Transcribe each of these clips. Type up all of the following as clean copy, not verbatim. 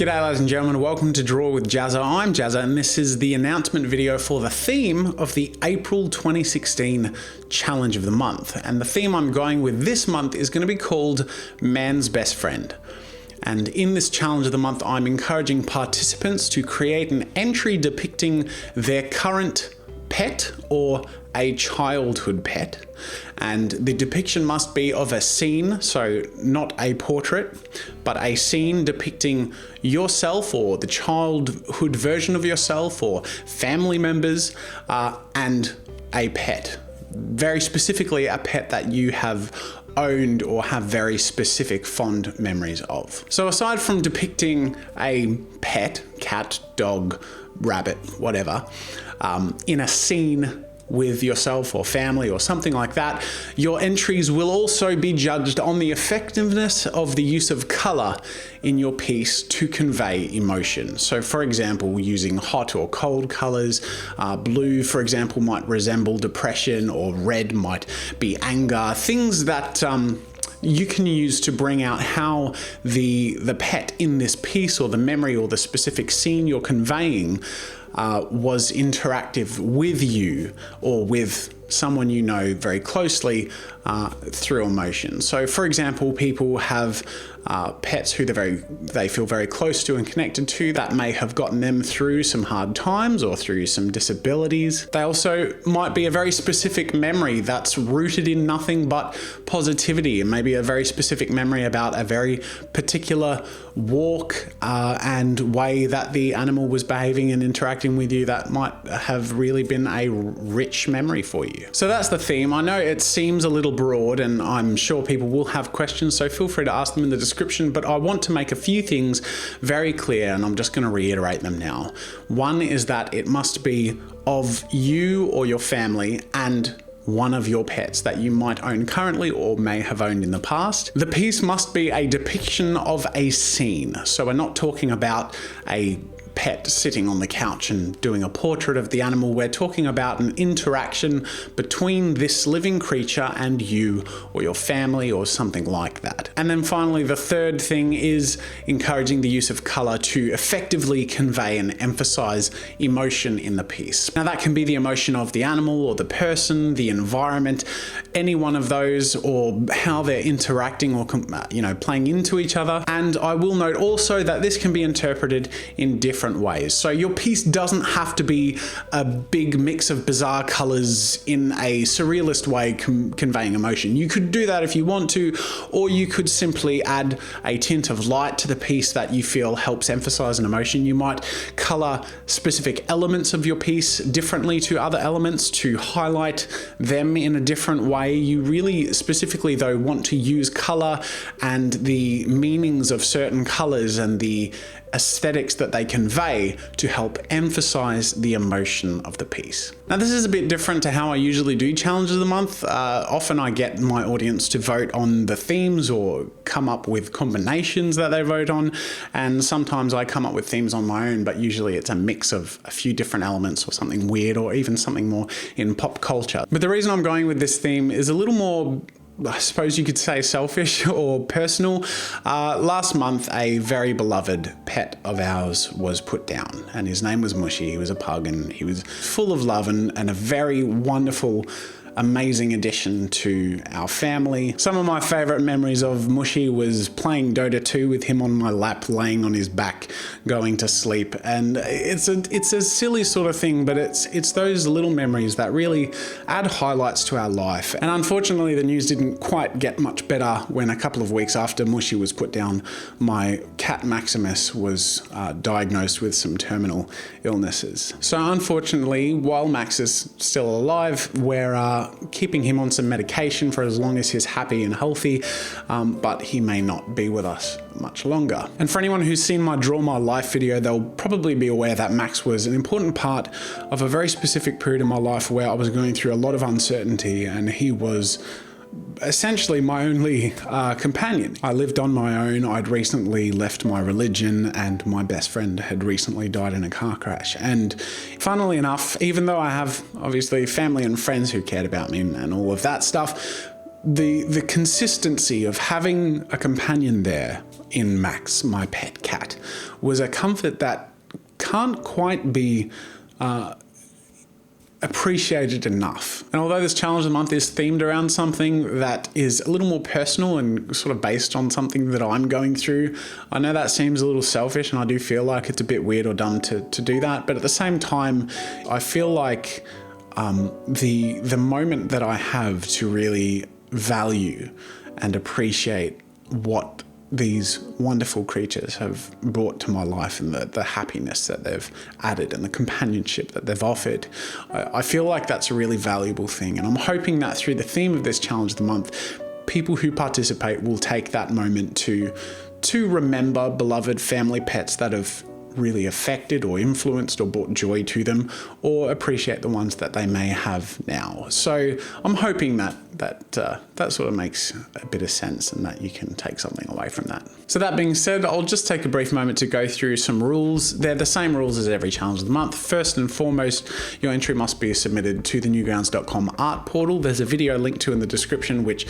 G'day ladies and gentlemen, welcome to Draw with Jazza. I'm Jazza and this is the announcement video for the theme of the April 2016 Challenge of the Month. And the theme I'm going with this month is going to be called Man's Best Friend. And in this Challenge of the Month, I'm encouraging participants to create an entry depicting their current pet or a childhood pet. And the depiction must be of a scene, so not a portrait, but a scene depicting yourself or the childhood version of yourself or family members and a pet. Very specifically, a pet that you have owned or have very specific fond memories of. So aside from depicting a pet, cat, dog, rabbit, whatever, in a scene with yourself or family or something like that, your entries will also be judged on the effectiveness of the use of color in your piece to convey emotion. So for example, using hot or cold colors, blue, for example, might resemble depression, or red might be anger, things that you can use to bring out how the pet in this piece or the memory or the specific scene you're conveying was interactive with you or with someone you know very closely through emotion. So for example, people have pets who they feel very close to and connected to that may have gotten them through some hard times or through some disabilities. They also might be a very specific memory that's rooted in nothing but positivity, and maybe a very specific memory about a very particular walk and way that the animal was behaving and interacting with you that might have really been a rich memory for you. So that's the theme. I know it seems a little broad and I'm sure people will have questions, so feel free to ask them in the description, but I want to make a few things very clear and I'm just going to reiterate them now. One is that it must be of you or your family and one of your pets that you might own currently or may have owned in the past. The piece must be a depiction of a scene. So we're not talking about a pet sitting on the couch and doing a portrait of the animal. We're talking about an interaction between this living creature and you or your family or something like that. And then finally, the third thing is encouraging the use of color to effectively convey and emphasize emotion in the piece. Now that can be the emotion of the animal or the person, the environment, any one of those, or how they're interacting or playing into each other. And I will note also that this can be interpreted in different ways. So your piece doesn't have to be a big mix of bizarre colors in a surrealist way conveying emotion. You could do that if you want to, or you could simply add a tint of light to the piece that you feel helps emphasize an emotion. You might color specific elements of your piece differently to other elements to highlight them in a different way. You really specifically though want to use color and the meanings of certain colors and the aesthetics that they convey to help emphasize the emotion of the piece. Now this is a bit different to how I usually do challenges of the month. Often I get my audience to vote on the themes or come up with combinations that they vote on, and sometimes I come up with themes on my own, but usually it's a mix of a few different elements or something weird or even something more in pop culture. But the reason I'm going with this theme is a little more, I suppose you could say, selfish or personal. Last month, a very beloved pet of ours was put down, and his name was Mushy. He was a pug, and he was full of love and a very wonderful, amazing addition to our family. Some of my favorite memories of Mushy was playing Dota 2 with him on my lap, laying on his back, going to sleep. And it's a silly sort of thing, but it's those little memories that really add highlights to our life. And unfortunately, the news didn't quite get much better when a couple of weeks after Mushy was put down, my cat Maximus was diagnosed with some terminal illnesses. So unfortunately, while Max is still alive, we're keeping him on some medication for as long as he's happy and healthy, but he may not be with us much longer. And for anyone who's seen my Draw My Life video, they'll probably be aware that Max was an important part of a very specific period in my life where I was going through a lot of uncertainty, and he was essentially my only companion. I lived on my own. I'd recently left my religion and my best friend had recently died in a car crash. And funnily enough, even though I have obviously family and friends who cared about me and all of that stuff, the consistency of having a companion there in Max, my pet cat, was a comfort that can't quite be appreciated enough. And although this challenge of the month is themed around something that is a little more personal and sort of based on something that I'm going through, I know that seems a little selfish, and I do feel like it's a bit weird or dumb to do that. But at the same time, I feel like the moment that I have to really value and appreciate what these wonderful creatures have brought to my life, and the happiness that they've added and the companionship that they've offered, I feel like that's a really valuable thing. And I'm hoping that through the theme of this challenge of the month, people who participate will take that moment to remember beloved family pets that have really affected or influenced or brought joy to them, or appreciate the ones that they may have now. So I'm hoping that sort of makes a bit of sense, and that you can take something away from that. So that being said, I'll just take a brief moment to go through some rules. They're the same rules as every challenge of the month. First and foremost, your entry must be submitted to the Newgrounds.com art portal. There's a video linked to in the description which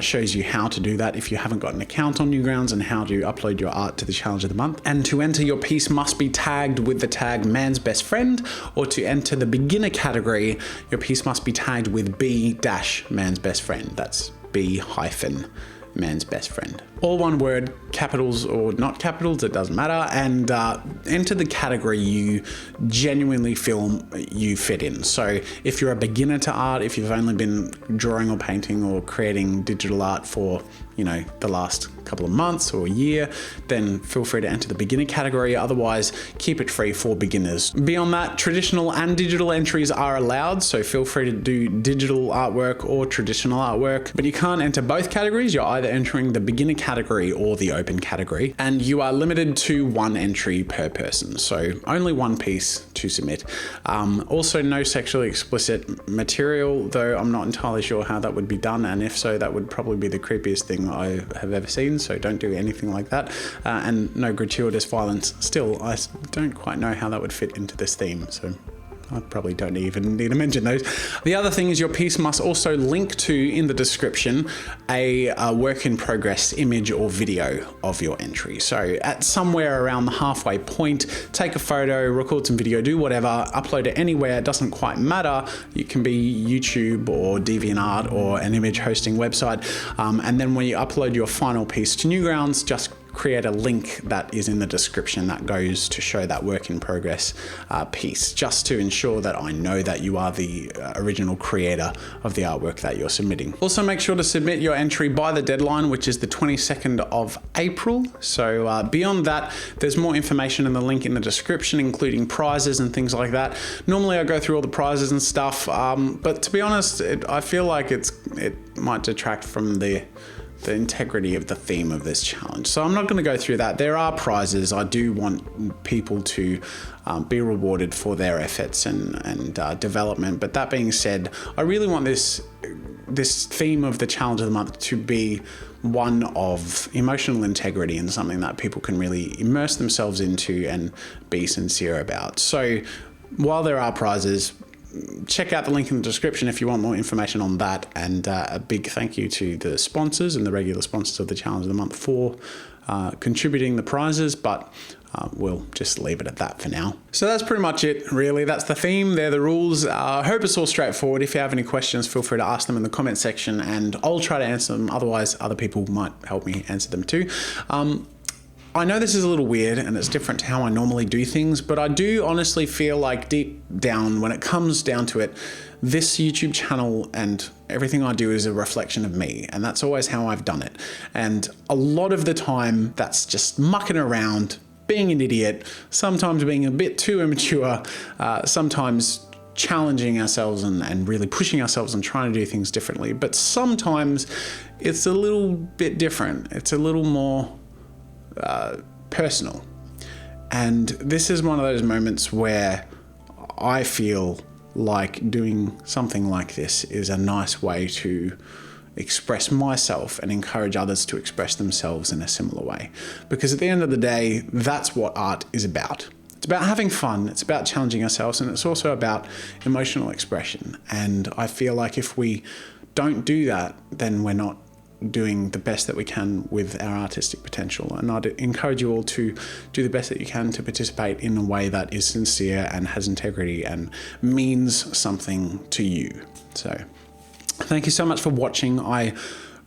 shows you how to do that if you haven't got an account on Newgrounds, and how to upload your art to the challenge of the month. And to enter, your piece must be tagged with the tag man's best friend, or to enter the beginner category, your piece must be tagged with B-man's best friend. That's B-man's best friend. All one word, capitals or not capitals, it doesn't matter, and enter the category you genuinely feel you fit in. So if you're a beginner to art, if you've only been drawing or painting or creating digital art for, the last couple of months or a year, then feel free to enter the beginner category. Otherwise, keep it free for beginners. Beyond that, traditional and digital entries are allowed, so feel free to do digital artwork or traditional artwork, but you can't enter both categories. You're either entering the beginner category or the open category, and you are limited to one entry per person, so only one piece to submit. Also, no sexually explicit material, though I'm not entirely sure how that would be done, and if so, that would probably be the creepiest thing I have ever seen, so don't do anything like that. And no gratuitous violence. Still, I don't quite know how that would fit into this theme, so I probably don't even need to mention those. The other thing is your piece must also link to, in the description, a work in progress image or video of your entry. So at somewhere around the halfway point, take a photo, record some video, do whatever, upload it anywhere, it doesn't quite matter. It can be YouTube or DeviantArt or an image hosting website. And then when you upload your final piece to Newgrounds, just create a link that is in the description that goes to show that work in progress piece, just to ensure that I know that you are the original creator of the artwork that you're submitting. Also, make sure to submit your entry by the deadline, which is the 22nd of April. So beyond that, there's more information in the link in the description, including prizes and things like that. Normally I go through all the prizes and stuff, but to be honest, I feel like it might detract from the integrity of the theme of this challenge. So I'm not going to go through that. There are prizes. I do want people to be rewarded for their efforts and development. But that being said, I really want this theme of the challenge of the month to be one of emotional integrity and something that people can really immerse themselves into and be sincere about. So while there are prizes, check out the link in the description if you want more information on that. And a big thank you to the sponsors and the regular sponsors of the Challenge of the Month for contributing the prizes, but we'll just leave it at that for now. So that's pretty much it, really. That's the theme. They're the rules. I hope it's all straightforward. If you have any questions, feel free to ask them in the comment section and I'll try to answer them. Otherwise, other people might help me answer them too. I know this is a little weird and it's different to how I normally do things, but I do honestly feel like deep down, when it comes down to it, this YouTube channel and everything I do is a reflection of me, and that's always how I've done it. And a lot of the time, that's just mucking around, being an idiot, sometimes being a bit too immature, sometimes challenging ourselves and really pushing ourselves and trying to do things differently. But sometimes it's a little bit different. It's a little more personal. And this is one of those moments where I feel like doing something like this is a nice way to express myself and encourage others to express themselves in a similar way. Because at the end of the day, that's what art is about. It's about having fun, it's about challenging ourselves, and it's also about emotional expression. And I feel like if we don't do that, then we're not doing the best that we can with our artistic potential. And I'd encourage you all to do the best that you can to participate in a way that is sincere and has integrity and means something to you. So thank you so much for watching. I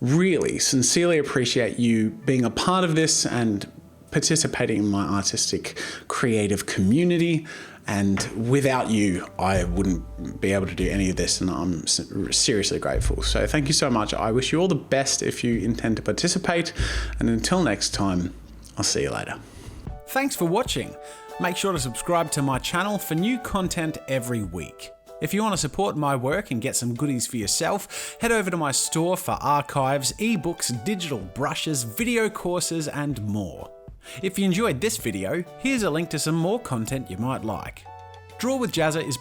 really sincerely appreciate you being a part of this and participating in my artistic creative community. And without you, I wouldn't be able to do any of this, and I'm seriously grateful. So thank you so much. I wish you all the best if you intend to participate. And until next time, I'll see you later. Thanks for watching. Make sure to subscribe to my channel for new content every week. If you want to support my work and get some goodies for yourself, head over to my store for archives, ebooks, digital brushes, video courses, and more. If you enjoyed this video, here's a link to some more content you might like. Draw with Jazza is